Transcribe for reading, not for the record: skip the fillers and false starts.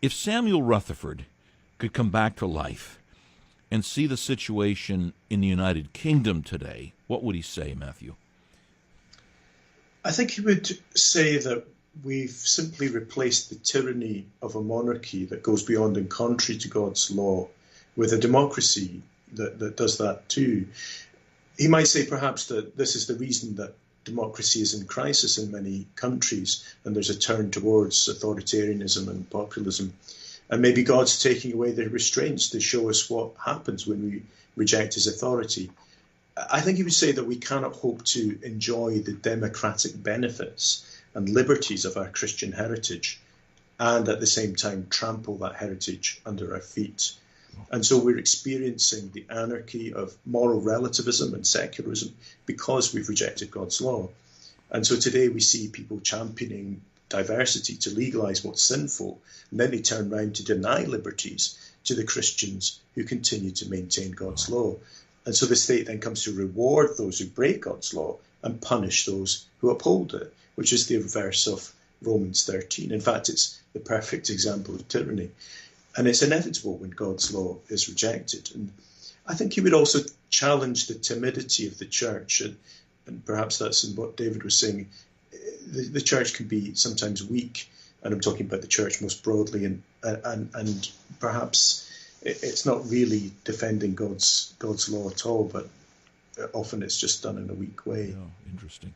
If Samuel Rutherford could come back to life and see the situation in the United Kingdom today, what would he say, Matthew? I think he would say that we've simply replaced the tyranny of a monarchy that goes beyond and contrary to God's law with a democracy that does that too. He might say perhaps that this is the reason that democracy is in crisis in many countries and there's a turn towards authoritarianism and populism. And maybe God's taking away the restraints to show us what happens when we reject his authority. I think he would say that we cannot hope to enjoy the democratic benefits and liberties of our Christian heritage and at the same time trample that heritage under our feet. And so we're experiencing the anarchy of moral relativism and secularism because we've rejected God's law. And so today we see people championing diversity to legalize what's sinful, and then they turn around to deny liberties to the Christians who continue to maintain God's law. And so the state then comes to reward those who break God's law and punish those who uphold it, which is the reverse of Romans 13. In fact, it's the perfect example of tyranny. And it's inevitable when God's law is rejected. And I think he would also challenge the timidity of the church. And perhaps that's in what David was saying. The church can be sometimes weak. And I'm talking about the church most broadly. And perhaps it's not really defending God's law at all, but often it's just done in a weak way. Oh, interesting.